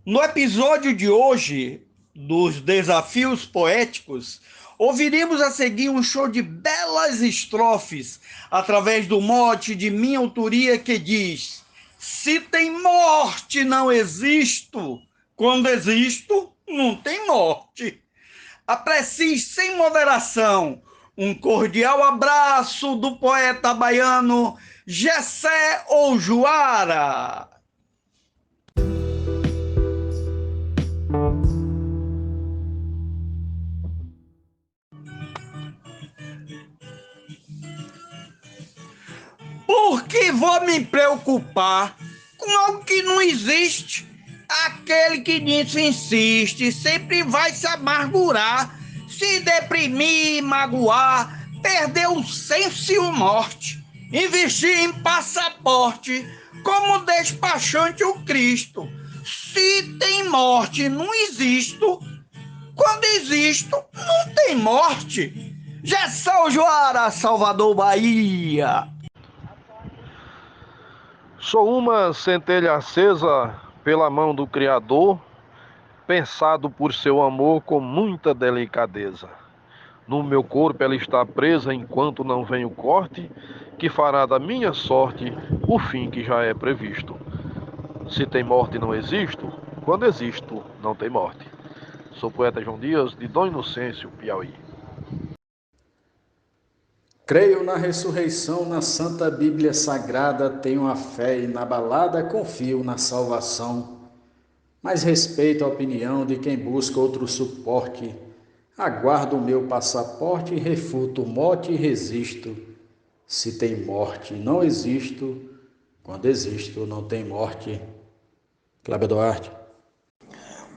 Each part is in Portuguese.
No episódio de hoje, dos Desafios Poéticos, ouviremos a seguir um show de belas estrofes, através do mote de minha autoria que diz: se tem morte, não existo. Quando existo, não tem morte. Aprecie sem moderação um cordial abraço do poeta baiano Gessé Oujoara. Por que vou me preocupar com algo que não existe? Aquele que nisso insiste sempre vai se amargurar, se deprimir, magoar, perder o senso e o morte. Investir em passaporte como despachante o Cristo. Se tem morte, não existo. Quando existo, não tem morte. Gessé Joara, Salvador, Bahia. Sou uma centelha acesa pela mão do Criador, pensado por seu amor com muita delicadeza. No meu corpo ela está presa enquanto não vem o corte, que fará da minha sorte o fim que já é previsto. Se tem morte não existo, quando existo não tem morte. Sou poeta João Dias, de Dom Inocêncio, Piauí. Creio na ressurreição, na Santa Bíblia Sagrada, tenho a fé inabalada, confio na salvação. Mas respeito a opinião de quem busca outro suporte. Aguardo o meu passaporte, refuto o mote e resisto. Se tem morte, não existo. Quando existo, não tem morte. Cláudio Duarte.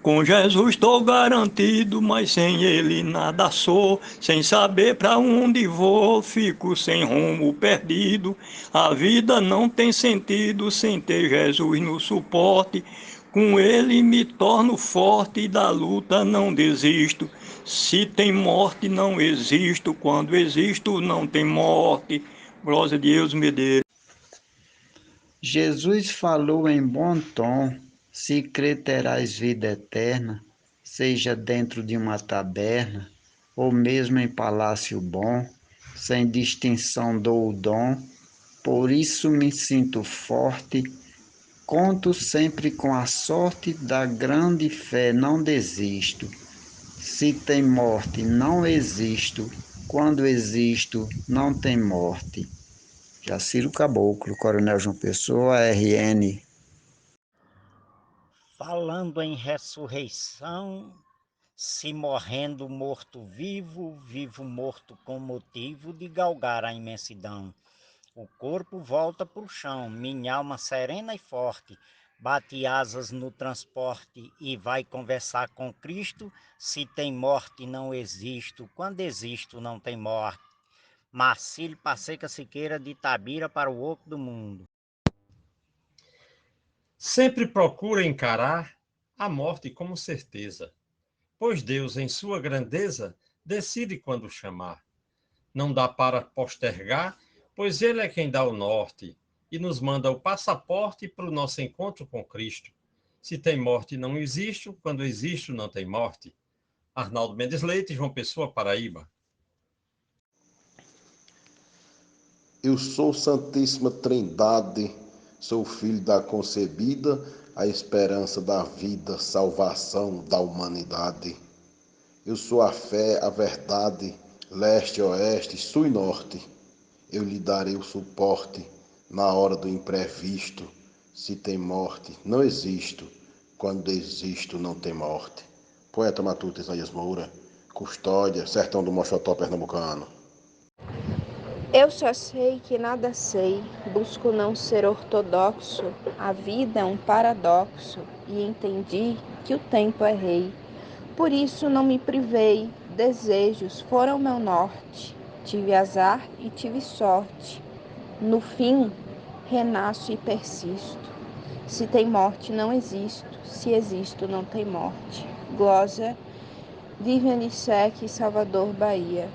Com Jesus estou garantido, mas sem Ele nada sou. Sem saber para onde vou, fico sem rumo perdido. A vida não tem sentido sem ter Jesus no suporte. Com Ele me torno forte e da luta não desisto. Se tem morte, não existo. Quando existo, não tem morte. Glória a Deus, Medeiros. Jesus falou em bom tom: se crer terás vida eterna, seja dentro de uma taberna, ou mesmo em palácio bom, sem distinção dou o dom, por isso me sinto forte, conto sempre com a sorte da grande fé, não desisto. Se tem morte, não existo, quando existo, não tem morte. Jaciro Caboclo, Coronel João Pessoa, RN. Falando em ressurreição, se morrendo morto vivo, vivo morto com motivo de galgar a imensidão. O corpo volta para o chão, minha alma serena e forte, bate asas no transporte e vai conversar com Cristo. Se tem morte, não existo, quando existo, não tem morte. Marcílio Passeca Siqueira, de Itabira para o Oco do Mundo. Sempre procura encarar a morte como certeza, pois Deus, em sua grandeza, decide quando chamar. Não dá para postergar, pois Ele é quem dá o norte e nos manda o passaporte para o nosso encontro com Cristo. Se tem morte, não existe, quando existe, não tem morte. Arnaldo Mendes Leite, João Pessoa, Paraíba. Eu sou Santíssima Trindade, sou filho da concebida, a esperança da vida, salvação da humanidade. Eu sou a fé, a verdade, leste, oeste, sul e norte. Eu lhe darei o suporte na hora do imprevisto. Se tem morte, não existo. Quando existo, não tem morte. Poeta Matuto Isaías Moura, Custódia, Sertão do Mochotó, Pernambucano. Eu só sei que nada sei, busco não ser ortodoxo, a vida é um paradoxo, e entendi que o tempo é rei. Por isso não me privei, desejos foram meu norte, tive azar e tive sorte. No fim, renasço e persisto. Se tem morte, não existo, se existo, não tem morte. Glosa, Viviane Sec, Salvador, Bahia.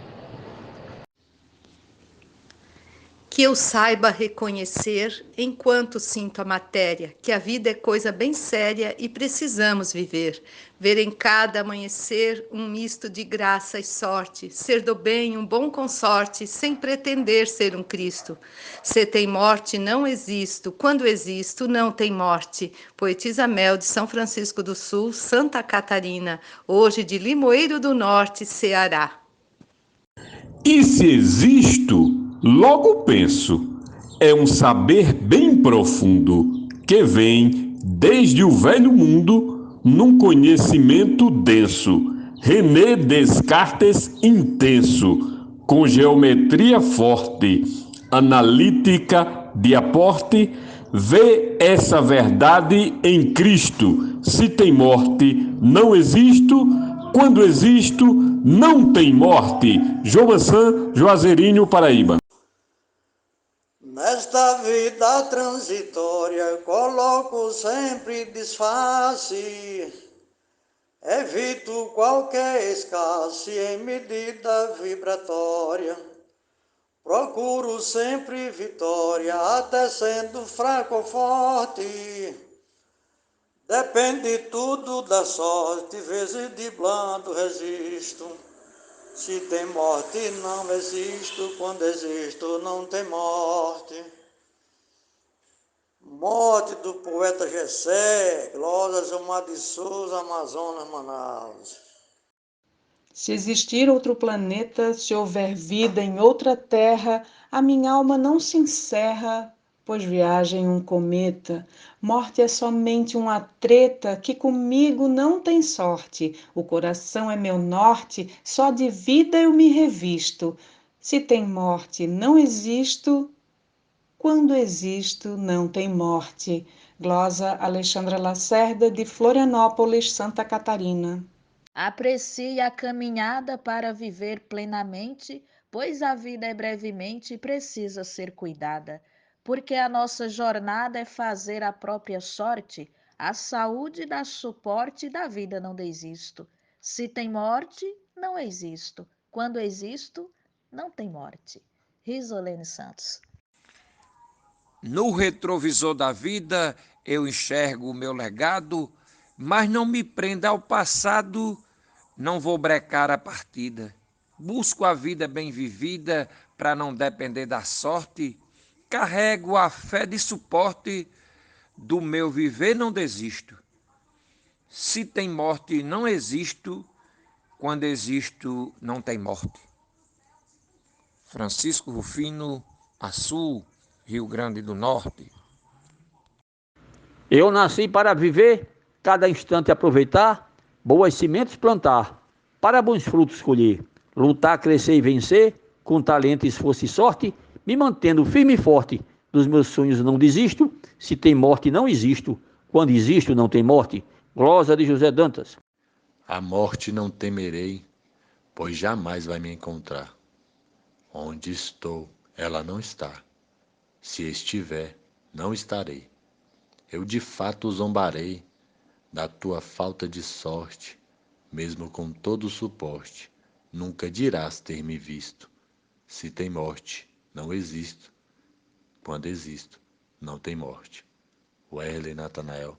que eu saiba reconhecer, enquanto sinto a matéria, que a vida é coisa bem séria e precisamos viver. Ver em cada amanhecer um misto de graça e sorte, ser do bem um bom consorte, sem pretender ser um Cristo. Se tem morte, não existo, quando existo, não tem morte. Poetisa Mel, de São Francisco do Sul, Santa Catarina, hoje de Limoeiro do Norte, Ceará. E se existo, logo penso. É um saber bem profundo, que vem desde o velho mundo, num conhecimento denso. René Descartes intenso, com geometria forte, analítica de aporte, vê essa verdade em Cristo. Se tem morte, não existo. Quando existo, não tem morte. João Massan, Juazeirinho, Paraíba. Nesta vida transitória, coloco sempre disfarce. Evito qualquer escasse em medida vibratória. Procuro sempre vitória, até sendo fraco ou forte. Depende tudo da sorte, vezes de blando resisto. Se tem morte, não existo, quando existo, não tem morte. Morte do poeta Gessé, Glória Gilmar de Souza, Amazonas, Manaus. Se existir outro planeta, se houver vida em outra terra, a minha alma não se encerra, pois viaja em um cometa. Morte é somente uma treta que comigo não tem sorte. O coração é meu norte, só de vida eu me revisto. Se tem morte, não existo. Quando existo, não tem morte. Glosa Alexandra Lacerda, de Florianópolis, Santa Catarina. Aprecie a caminhada para viver plenamente, pois a vida é brevemente e precisa ser cuidada. Porque a nossa jornada é fazer a própria sorte, a saúde dá suporte e da vida não desisto. Se tem morte, não existo. Quando existo, não tem morte. Risolene Santos. No retrovisor da vida, eu enxergo o meu legado, mas não me prenda ao passado, não vou brecar a partida. Busco a vida bem vivida para não depender da sorte, carrego a fé de suporte, do meu viver não desisto. Se tem morte, não existo, quando existo, não tem morte. Francisco Rufino, Açu, Rio Grande do Norte. Eu nasci para viver, cada instante aproveitar, boas sementes plantar, para bons frutos colher, lutar, crescer e vencer, com talento, esforço e sorte, me mantendo firme e forte, dos meus sonhos não desisto, se tem morte não existo, quando existo não tem morte. Glosa de José Dantas. A morte não temerei, pois jamais vai me encontrar. Onde estou, ela não está. Se estiver, não estarei. Eu de fato zombarei da tua falta de sorte, mesmo com todo o suporte. Nunca dirás ter me visto. Se tem morte, não existo. Quando existo, não tem morte. Werley Natanael,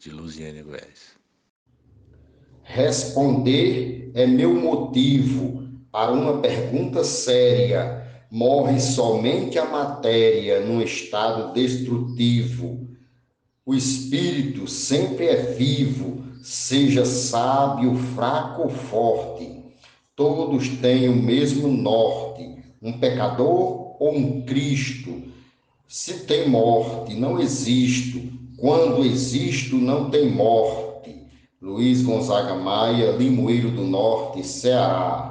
de Luziânia, Goiás. Responder é meu motivo para uma pergunta séria. Morre somente a matéria num estado destrutivo. O espírito sempre é vivo, seja sábio, fraco ou forte. Todos têm o mesmo norte, um pecador ou um Cristo. Se tem morte, não existo. Quando existo, não tem morte. Luiz Gonzaga Maia, Limoeiro do Norte, Ceará.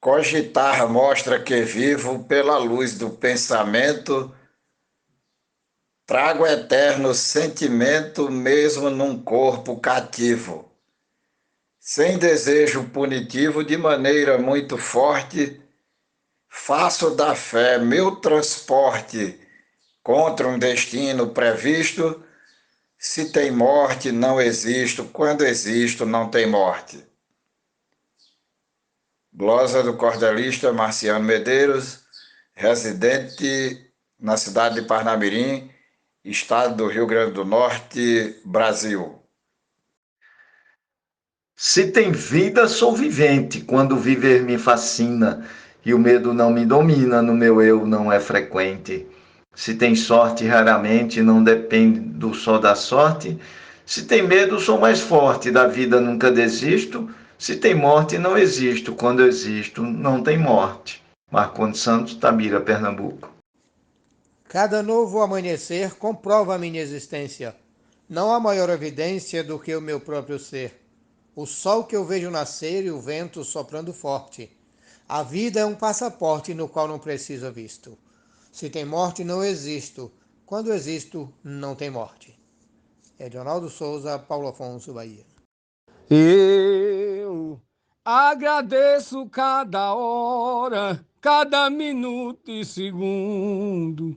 Cogitar mostra que vivo pela luz do pensamento, trago eterno sentimento mesmo num corpo cativo. Sem desejo punitivo de maneira muito forte, faço da fé meu transporte contra um destino previsto. Se tem morte, não existo. Quando existo, não tem morte. Glosa do cordelista Marciano Medeiros, residente na cidade de Parnamirim, estado do Rio Grande do Norte, Brasil. Se tem vida, sou vivente, quando viver me fascina, e o medo não me domina, no meu eu não é frequente. Se tem sorte, raramente, não depende do só da sorte. Se tem medo, sou mais forte, da vida nunca desisto. Se tem morte, não existo, quando existo, não tem morte. Marcondes Santos, Tabira, Pernambuco. Cada novo amanhecer comprova a minha existência. Não há maior evidência do que o meu próprio ser. O sol que eu vejo nascer e o vento soprando forte. A vida é um passaporte no qual não precisa visto. Se tem morte, não existo. Quando existo, não tem morte. Edionaldo Souza, Paulo Afonso, Bahia. Eu agradeço cada hora, cada minuto e segundo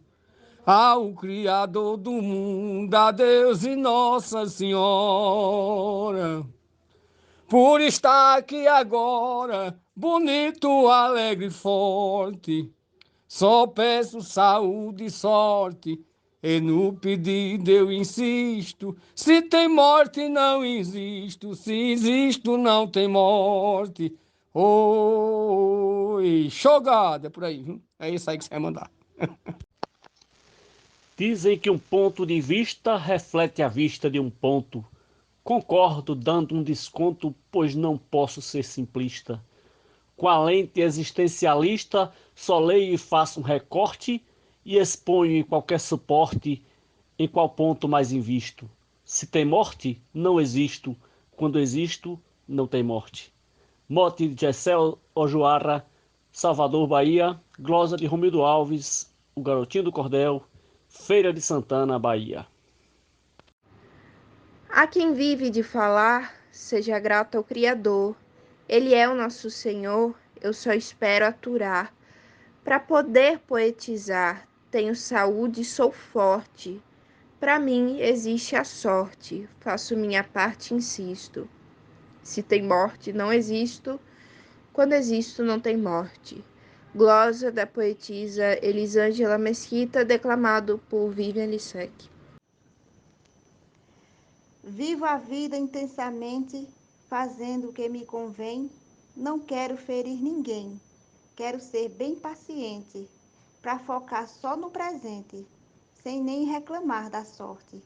ao Criador do mundo, a Deus e Nossa Senhora, por estar aqui agora, bonito, alegre e forte. Só peço saúde e sorte, e no pedido eu insisto. Se tem morte, não existo, se existo, não tem morte. Oi, jogada por aí, viu? É isso aí que você vai mandar. Dizem que um ponto de vista reflete a vista de um ponto. Concordo dando um desconto, pois não posso ser simplista. Com a lente existencialista, só leio e faço um recorte e exponho em qualquer suporte em qual ponto mais invisto. Se tem morte, não existo. Quando existo, não tem morte. Mote de Gessel Ojoara, Salvador, Bahia. Glosa de Romildo Alves, o Garotinho do Cordel, Feira de Santana, Bahia. A quem vive de falar, seja grato ao Criador. Ele é o nosso Senhor, eu só espero aturar. Para poder poetizar, tenho saúde e sou forte. Para mim existe a sorte, faço minha parte e insisto. Se tem morte, não existo, quando existo, não tem morte. Glosa da poetisa Elisângela Mesquita, declamado por Vivian Lissec. Vivo a vida intensamente, fazendo o que me convém. Não quero ferir ninguém. Quero ser bem paciente, para focar só no presente, sem nem reclamar da sorte.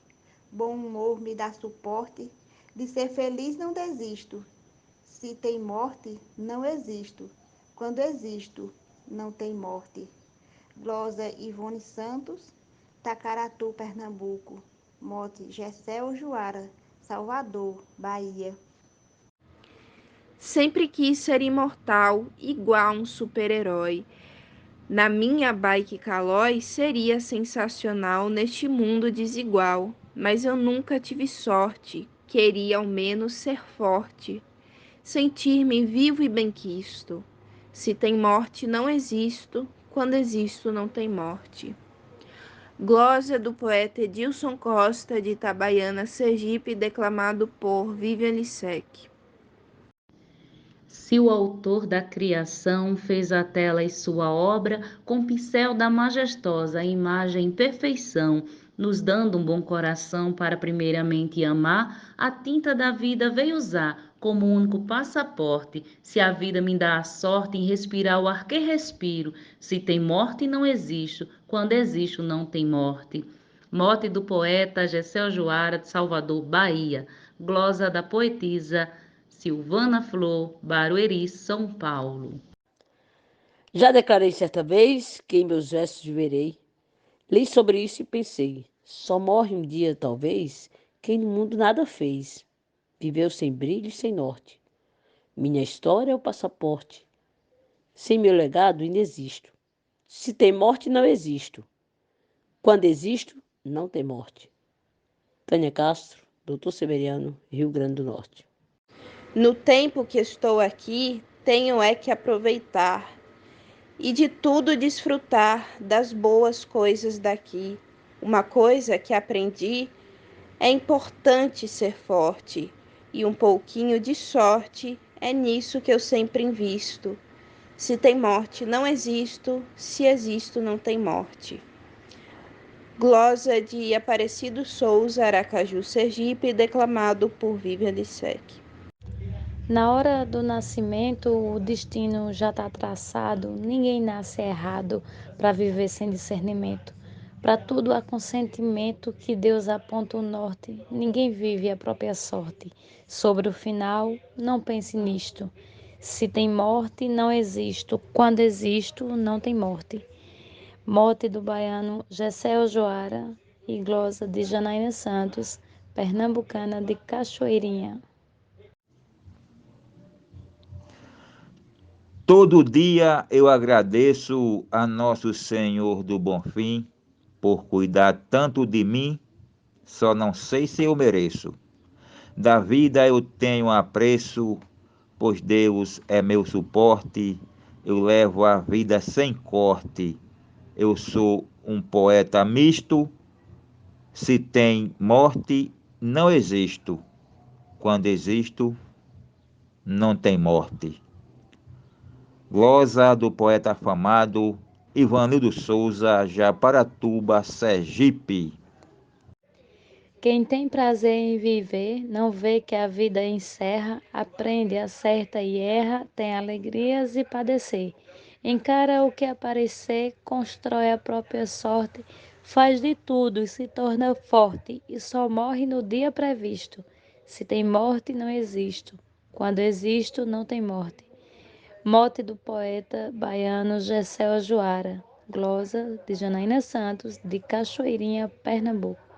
Bom humor me dá suporte, de ser feliz não desisto. Se tem morte, não existo. Quando existo, não tem morte. Glosa Ivone Santos, Tacaratu, Pernambuco. Mote Gessel Juara, Salvador, Bahia. Sempre quis ser imortal, igual um super-herói. Na minha bike Calói seria sensacional neste mundo desigual, mas eu nunca tive sorte, queria ao menos ser forte, sentir-me vivo e benquisto. Se tem morte, não existo, quando existo, não tem morte. Glosa do poeta Edilson Costa, de Itabaiana, Sergipe, declamado por Vivian Lissec. Se o autor da criação fez a tela e sua obra com pincel da majestosa imagem em perfeição, nos dando um bom coração para primeiramente amar, a tinta da vida veio usar como único passaporte. Se a vida me dá a sorte em respirar o ar que respiro, se tem morte não existo, quando existo não tem morte. Mote do poeta Gessel Juara, de Salvador, Bahia. Glosa da poetisa Silvana Flor, Barueri, São Paulo. Já declarei certa vez que em meus versos viverei. Li sobre isso e pensei, só morre um dia talvez quem no mundo nada fez. Viveu sem brilho e sem norte. Minha história é o passaporte. Sem meu legado ainda existo. Se tem morte não existo. Quando existo, não tem morte. Tânia Castro, Doutor Severiano, Rio Grande do Norte. No tempo que estou aqui, tenho é que aproveitar e de tudo desfrutar das boas coisas daqui. Uma coisa que aprendi é importante ser forte e um pouquinho de sorte é nisso que eu sempre invisto. Se tem morte, não existo. Se existo, não tem morte. Glosa de Aparecido Souza, Aracaju, Sergipe, declamado por Vivian Lissec. Na hora do nascimento, o destino já está traçado. Ninguém nasce errado para viver sem discernimento. Para tudo há consentimento que Deus aponta o norte. Ninguém vive a própria sorte. Sobre o final, não pense nisto. Se tem morte, não existo. Quando existo, não tem morte. Mote do baiano Gessel Joara e glosa de Janaína Santos, pernambucana de Cachoeirinha. Todo dia eu agradeço a Nosso Senhor do Bonfim por cuidar tanto de mim, só não sei se eu mereço. Da vida eu tenho apreço, pois Deus é meu suporte, eu levo a vida sem corte. Eu sou um poeta misto, se tem morte, não existo. Quando existo, não tem morte. Glosa do poeta afamado Ivanildo Souza, Japaratuba, Sergipe. Quem tem prazer em viver, não vê que a vida encerra, aprende, acerta e erra, tem alegrias e padecer. Encara o que aparecer, constrói a própria sorte, faz de tudo e se torna forte, e só morre no dia previsto. Se tem morte, não existo. Quando existo, não tem morte. Mote do poeta baiano Gessel Joara, glosa de Janaína Santos, de Cachoeirinha, Pernambuco.